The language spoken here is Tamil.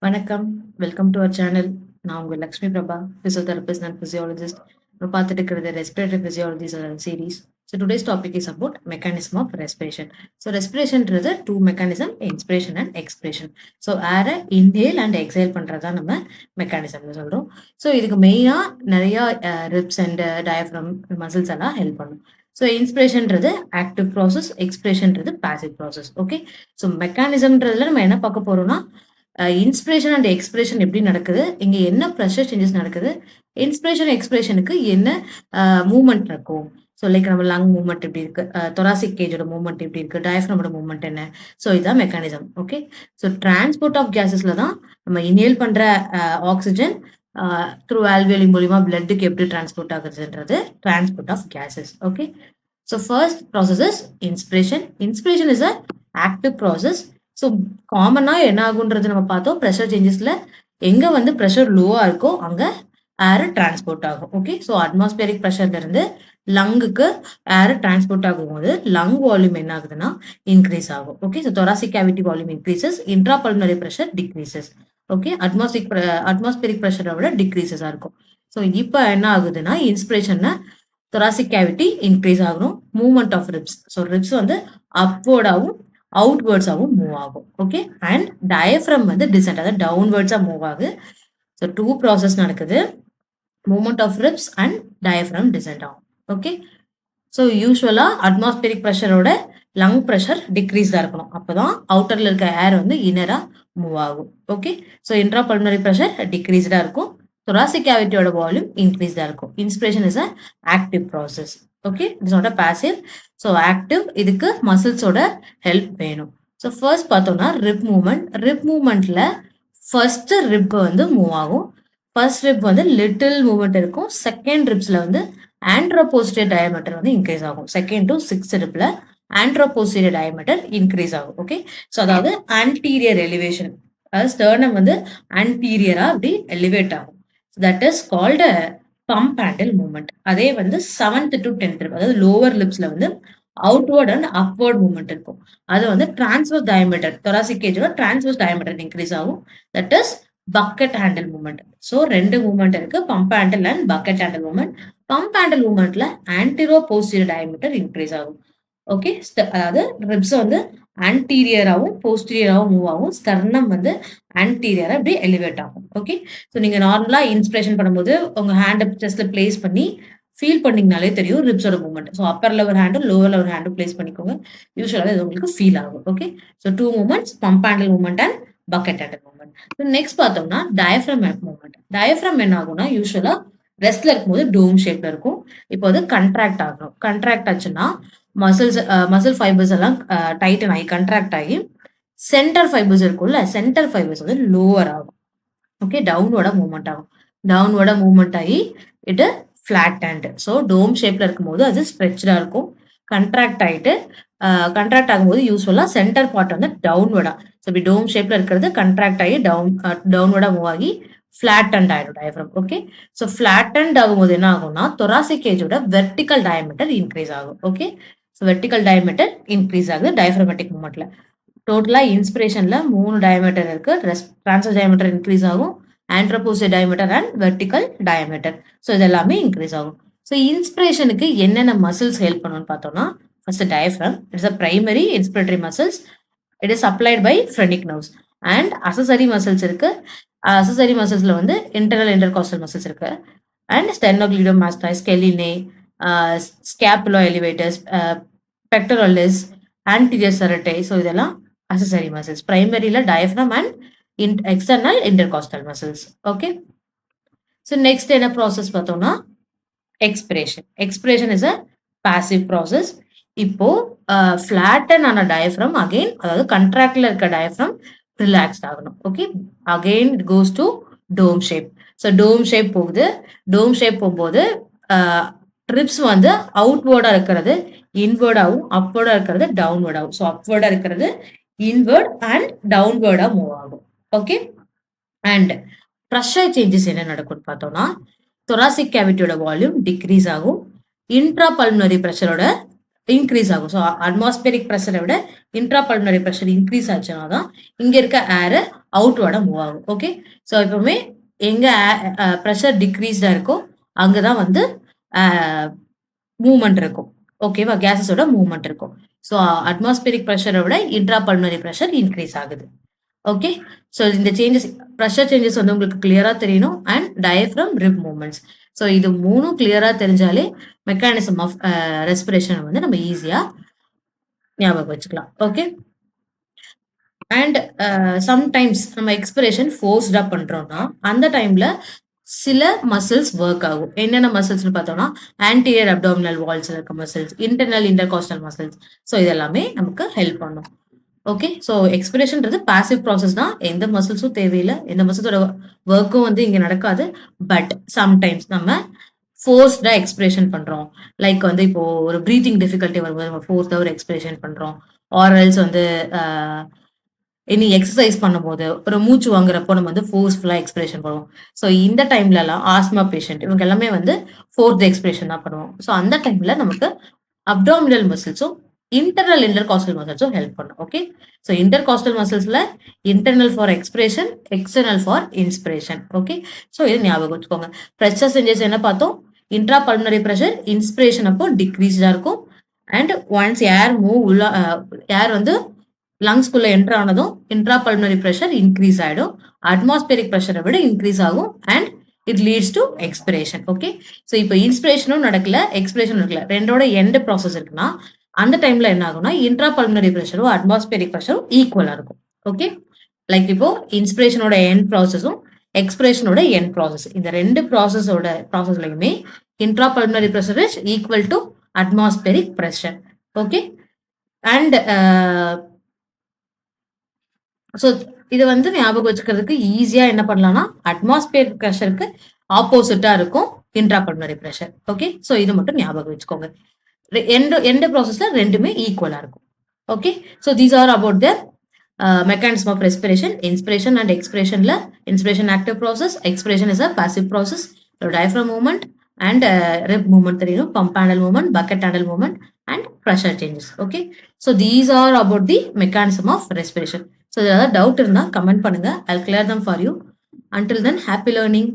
வணக்கம். Welcome to our channel. நான் உங்க Lakshmi Prabha, physiotherapist and physiologist. நம்ம பார்த்துட்டு இருக்கிறது respiratory physiology series. So today's topic is about mechanism of respiration. So ரெஸ்பிரேஷன்றது two mechanism, inspiration and expiration. So ஏரை இன்ஹேல் அண்ட் எக்ஸேல் பண்ணுறதா நம்ம மெக்கானிசம்னு சொல்கிறோம். ஸோ இதுக்கு மெயினாக நிறையா ரிப்ஸ் அண்ட் டயஃப்ரம் மசில்ஸ் எல்லாம் ஹெல்ப் பண்ணும். ஸோ இன்ஸ்பிரேஷன்றது ஆக்டிவ் ப்ராசஸ், எக்ஸ்பிரேஷன்றது பாசிவ் ப்ராசஸ். ஓகே, ஸோ மெக்கானிசம்ன்றதுல நம்ம என்ன பார்க்க போறோம்னா இன்ஸ்பிரேஷன் அண்ட் எக்ஸ்பிரேஷன் எப்படி நடக்குது, இங்க என்ன ப்ரெஷர் சேஞ்சஸ் நடக்குது, இன்ஸ்பிரேஷன் எக்ஸ்பிரேஷனுக்கு என்ன மூவ்மெண்ட் இருக்கும். ஸோ லைக் நம்ம லங் மூவ்மெண்ட் எப்படி இருக்கு, தொராசிக் கேஜோட மூவ்மெண்ட் எப்படி இருக்கு, டயஃப்ரமோட மூவ்மெண்ட் என்ன. ஸோ இதுதான் mechanism. Okay, so transport of கேசஸ்ல தான் நம்ம இன்ஹேல் பண்ற ஆக்சிஜன் த்ரூ ஆல்வியோலி மூலியமா பிளட்டுக்கு எப்படி டிரான்ஸ்போர்ட் ஆகுதுன்றது transport of gases. Okay, so first process is inspiration. Inspiration is a active process. So காமனாக என்ன ஆகுன்றது நம்ம பார்த்தோம். ப்ரெஷர் சேஞ்சஸில் எங்கே வந்து ப்ரெஷர் லோவாக இருக்கோ அங்கே ஏர் டிரான்ஸ்போர்ட் ஆகும். ஓகே, ஸோ அட்மாஸ்பியரிக் ப்ரெஷர்லேருந்து லங்குக்கு ஏர் டிரான்ஸ்போர்ட் ஆகும்போது லங் வால்யூம் என்ன ஆகுதுன்னா இன்க்ரீஸ் ஆகும். Okay, so thoracic cavity volume increases, intrapulmonary pressure decreases. Okay, atmospheric ப்ரெஷரை விட டிக்ரீசஸாக இருக்கும். ஸோ இப்போ என்ன ஆகுதுன்னா இன்ஸ்பிரேஷன்னா தொராசிக் கேவிட்டி இன்க்ரீஸ் ஆகணும். Movement of ribs, so ribs வந்து அப்வர்டாகவும் அவுட்வேர்ட்ஸாகவும் மூவ் ஆகும். ஓகே, அண்ட் டயஃப்ரம் வந்து டிசென்ட், அதாவது டவுன்வேர்ட்ஸாக மூவ் ஆகுது. ஸோ டூ ப்ராசஸ் நடக்குது, movement of ribs and diaphragm descent ஆகும். ஓகே, ஸோ யூஸ்வலாக அட்மாஸ்பியரிக் ப்ரெஷரோட லங் ப்ரெஷர் டிக்ரீஸ்டாக இருக்கணும். அப்போ தான் அவுட்டரில் இருக்க ஏர் வந்து இன்னராக மூவ் ஆகும். ஓகே, ஸோ இன்ட்ராபல்மனரி ப்ரெஷர் டிக்ரீஸ்டாக இருக்கும், தொராசிக் கேவிட்டியோட வால்யூம் இன்க்ரீஸ்டாக இருக்கும். Inspiration is a active process. Okay, it's not a passive. So active, இதுக்கு மசில்ஸோட ஹெல்ப் வேணும். ஸோ ஃபர்ஸ்ட் பார்த்தோம்னா ரிப் மூவ்மெண்ட். ரிப் மூவ்மெண்ட்ல ஃபர்ஸ்ட் ரிப் வந்து மூவ் ஆகும். ஃபர்ஸ்ட் ரிப் வந்து லிட்டில் மூவ்மெண்ட் இருக்கும். செகண்ட் ரிப்ஸ்ல வந்து ஆண்ட்ரோபோஸ்டீரியர் டயமீட்டர் வந்து இன்க்ரீஸ் ஆகும். செகண்ட் டு சிக்ஸ்த் ரிப்ல ஆண்ட்ரோபோஸ்டீரியர் டயமீட்டர் இன்க்ரீஸ் ஆகும். ஓகே, ஸோ அதாவது ஆன்டீரியர் எலிவேஷன், அதாவது ஸ்டர்னம் வந்து ஆன்டீரியரா அப்படி எலிவேட் ஆகும். That is called pump handle movement. அதே வந்து 7th to 10th ரிப், அதாவது லோவர் லிப்ஸ்ல வந்து அவுட்வர்ட் அண்ட் அப்வர்ட் மூவ்மெண்ட் இருக்கும். அது வந்து டிரான்ஸ்வர்ஸ் டயமீட்டர், தொராசிக் கேஜோட டிரான்ஸ்வர்ஸ் டயமீட்டர் இன்க்ரீஸ் ஆகும். That is bucket handle movement. So ரெண்டு மூவ்மெண்ட் இருக்கு, pump handle and bucket handle movement. Pump handle மூவ்மெண்ட்ல ஆன்டிரோ போஸ்டீரியர் டயமீட்டர் இன்க்ரீஸ் ஆகும். ஓகே, அதாவது ரிப்ஸ் வந்து ஆன்டீரியராகவும் போஸ்டீரியராகவும் மூவ் ஆகும். ஸ்டர்னம் வந்து ஆன்டீரியரா இப்படி எலிவேட் ஆகும். ஓகே, ஸோ நீங்க நார்மலா இன்ஸ்பிரேஷன் பண்ணும்போது உங்க ஹேண்ட் செஸ்ட்ல பிளேஸ் பண்ணி ஃபீல் பண்ணீங்கனாலே தெரியும் ரிப்ஸோட மூவ்மெண்ட். ஸோ அப்பர் லெவர் ஹேண்டும் லோவர் லெவர் ஹேண்டும் பிளேஸ் பண்ணிக்கோங்க. யூஸ்வலாக இது உங்களுக்கு ஃபீல் ஆகும். Okay, so two movements, pump handle movement and bucket handle movement. Next பார்த்தோம்னா டயஃப்ரம் மூவ்மெண்ட். டயஃப்ரம் என்ன ஆகும்னா யூஸ்வலா ரெஸ்ட்ல இருக்கும்போது டோம் ஷேப்ல இருக்கும். இப்போ வந்து கண்ட்ராக்ட் ஆகணும். கண்ட்ராக்ட் ஆச்சுன்னா மசில் ஃபைபர்ஸ் எல்லாம் டைட்டன் ஆகி கண்ட்ராக்ட் ஆகி சென்டர் ஃபைபர்ஸ் இருக்கும்ல, சென்டர் ஃபைபர்ஸ் வந்து லோவர் ஆகும். ஓகே, டவுன்வர்டா மூவ்மெண்ட் ஆகும். டவுன்வர்டா மூவ்மெண்ட் ஆகி இட் ஃபிளாட் ஹேண்ட். ஸோ டோம் ஷேப்ல இருக்கும்போது அது ஸ்ட்ரெச்சா இருக்கும். கண்ட்ராக்ட் ஆயிட்டு கண்ட்ராக்ட் ஆகும்போது யூஸ்வலா சென்டர் பார்ட் வந்து டவுன்வர்டா, ஸோ இப்படி டோம் ஷேப்ல இருக்கிறது கண்ட்ராக்ட் ஆகி டவுன்வர்டா மூவ் ஆகி ஃபிளாட் அண்ட் ஆயிடும் diaphragm. Okay, so flatten ஆகும்போது என்ன ஆகும்னா தொராசிக் கேஜோட வெர்டிகல் டயமீட்டர் இன்க்ரீஸ் ஆகும். Okay, so vertical diameter increase ஆகுது டயஃப்ரமேட்டிக் மூவ்மெண்ட்ல. டோட்டலா இன்ஸ்பிரேஷன்ல 3 டயமீட்டர் இருக்கு. டிரான்ஸ்வர்ஸ் டயமீட்டர் இன்க்ரீஸ் ஆகும், anteroposterior diameter and vertical diameter. So இது எல்லாமே இன்க்ரீஸ் ஆகும். ஸோ இன்ஸ்பிரேஷனுக்கு என்னென்ன மசில்ஸ் ஹெல்ப் பண்ணும்னு பார்த்தோம்னா first diaphragm. It's a primary inspiratory muscles. It is supplied by phrenic nerves. And accessory muscles இருக்கு. அசசரி மசில்ஸ்ல வந்து இன்டர்னல் இன்டர்காஸ்டல் மசில்ஸ் இருக்கு. And sternocleidomastoids, scalene, scapula elevators, pectoralis, anterior serratus. So இதெல்லாம் அசசரி மசில்ஸ். பிரைமரியில diaphragm and external intercostal muscles. Okay, so next என்ன ப்ராசஸ் பார்த்தோம்னா expiration. Expiration is a passive process. இப்போ ஃபிளாட்டன் ஆன டயஃப்ரம் அகைன், அதாவது கண்ட்ராக்ட்ல இருக்க டயஃப்ரம் ரிலாக்ஸ்ட் ஆகணும். Okay, again it goes to dome shape. So dome shape போகுது. டோம் ஷேப் போகும்போது ட்ரிப்ஸ் வந்து அவுட்வேர்டா இருக்கிறது இன்வேர்டாகவும், அப்வேர்டா இருக்கிறது டவுன்வேர்டாகவும். ஸோ அப்வேர்டா இருக்கிறது இன்வேர்ட் அண்ட் டவுன்வேர்டா மூவ் ஆகும். ஓகே, அண்ட் ப்ரெஷர் சேஞ்சஸ் என்ன நடக்கும்னு பார்த்தோம்னா தொராசிக் கேவிட்டியோட வால்யூம் டிக்ரீஸ் ஆகும், இன்ட்ரா பல்மனரி ப்ரெஷரோட இன்க்ரீஸ் ஆகும். ஸோ அட்மாஸ்பியரிக் ப்ரெஷரை விட இன்ட்ரா பல்மனரி ப்ரெஷர் இன்க்ரீஸ் ஆச்சுன்னா தான் இங்க இருக்க ஏர் அவுட்வர்டா மூவ் ஆகும். ஓகே. ஸோ எப்பவுமே எங்க பிரஷர் டிக்ரீஸ்டா இருக்கோ, அங்க தான் வந்து அ மூவ்மெண்ட் இருக்கும். ஓகேவா? கேஸஸோட மூவ்மெண்ட் இருக்கும். ஸோ அட்மாஸ்பியரிக் பிரஷர விட இன்ட்ரா பல்மனரி பிரஷர் இன்கிரீஸ் ஆகுது. ஓகே. ஸோ இந்த சேஞ்சஸ் பிரஷர் சேஞ்சஸ் வந்து உங்களுக்கு கிளியரா தெரியணும் and diaphragm rib movements. So இது 3ம் கிளியரா தெரிஞ்சாலே மெக்கானிசம் ஆஃப் ரெஸ்பிரேஷன வந்து நம்ம ஈஸியா ஞாபகம் வச்சுக்கலாம். ஓகே. அண்ட் சம்டைம்ஸ் நம்ம எக்ஸ்பிரேஷன் ஃபோர்ஸ்டா பண்றோம்னா, அந்த டைம்ல சில மசில்ஸ் ஒர்க் ஆகும். என்னென்ன மசில்ஸ்ன்னு பார்த்தோம்னா, ஆன்டீரியர் அப்டாமினல் வால்ஸ்ல இருக்க muscles, internal intercostal muscles. So இது எல்லாமே நமக்கு ஹெல்ப் பண்ணும். ஓகே. ஸோ எக்ஸ்பிரேஷன்றது பாசிவ் ப்ராசஸ் தான். எந்த மசில்ஸும் தேவையில்ல. எந்த மசில்ஸோட ஒர்க்கும் வந்து இங்க நடக்காது. பட் சம்டைம்ஸ் நம்ம ஃபோர்ஸ்டா எக்ஸ்பிரேஷன் பண்றோம். லைக் வந்து இப்போ ஒரு பிரீத்திங் டிஃபிகல்டி வரும்போது நம்ம ஃபோர்ஸ்டா ஒரு எக்ஸ்பிரேஷன் பண்றோம். ஆர் எல்ஸ் வந்து அ இனி எக்சர்சைஸ் பண்ணும்போது, ஒரு மூச்சு வாங்குறப்போ நம்ம வந்து ஃபோர்ஸ்ஃபுல்லா எக்ஸ்பிரேஷன் பண்ணுவோம். ஸோ இந்த டைம்லலாம் ஆஸ்துமா பேஷண்ட் இவங்க எல்லாமே வந்து ஃபோர்த் எக்ஸ்பிரேஷன் தான் பண்ணுவோம். ஸோ அந்த டைம்ல நமக்கு அப்டாமினல் மசில்ஸும், இன்டர்னல் இன்டர்காஸ்டல் மசில்ஸும் ஹெல்ப் பண்ணும். ஓகே. ஸோ இன்டர்காஸ்டல் மசில்ஸ்ல internal for expiration, external for inspiration. Okay. So இது ஞாபகம் வச்சுக்கோங்க. பிரஷர் சேஞ்சஸ் என்ன பார்த்தோம்? இன்ட்ரா பல்மனரி பிரஷர் இன்ஸ்பிரேஷன் அப்போ டிக்ரீஸ்டா இருக்கும். அண்ட் ஒன்ஸ் ஏர் வந்து லங்ஸ்குள்ள என்டர் ஆனதும் இன்ட்ரா பல்மனரி பிரஷர் இன்க்ரீஸ் ஆயிடும். அட்மாஸ்பியரிக் பிரஷரை விட இன்க்ரீஸ் ஆகும் and it leads to expiration. Okay. So இப்போ இன்ஸ்பிரேஷனும் நடக்கல, எக்ஸ்பிரேஷனும் நடக்கல. 2ஓட எண்ட் ப்ராசஸ் இருக்குன்னா, அந்த டைம்ல என்ன ஆகும்னா, இன்ட்ரா பல்மனரி பிரஷரும், அட்மாஸ்பியரிக் பிரஷரும் ஈக்குவலா இருக்கும். ஓகே. லைக் இப்போ இன்ஸ்பிரேஷனோட எண்ட் ப்ராசஸும், எக்ஸ்பிரேஷனோட எண்ட் ப்ராசஸ். இந்த 2 ப்ராசஸ்லயுமே intra pulmonary pressure is equal to atmospheric pressure. Okay. And so இத வந்து ஞாபகம் வச்சுக்கிறதுக்கு ஈஸியா என்ன பண்ணலாம்னா, அட்மாஸ்பியர் பிரஷருக்கு ஆப்போசிட்டா இருக்கும் intra pulmonary pressure. Okay. So இது மட்டும் ஞாபகம் வச்சுக்கோங்க. எண்ட் ப்ராசஸ்ல 2மே ஈக்குவலா இருக்கும். Okay. So these are about the mechanism of respiration. Inspiration and எக்ஸ்பிரேஷன்ல inspiration active process, expiration is a passive process. Diaphragm movement and rib movement தெரியணும், pump handle movement, bucket handle movement and pressure changes. Okay. So these are about the mechanism of respiration. So ஏதாவது டவுட் இருந்தா கமெண்ட் பண்ணுங்க. I'll clear them for you. Until then, happy learning.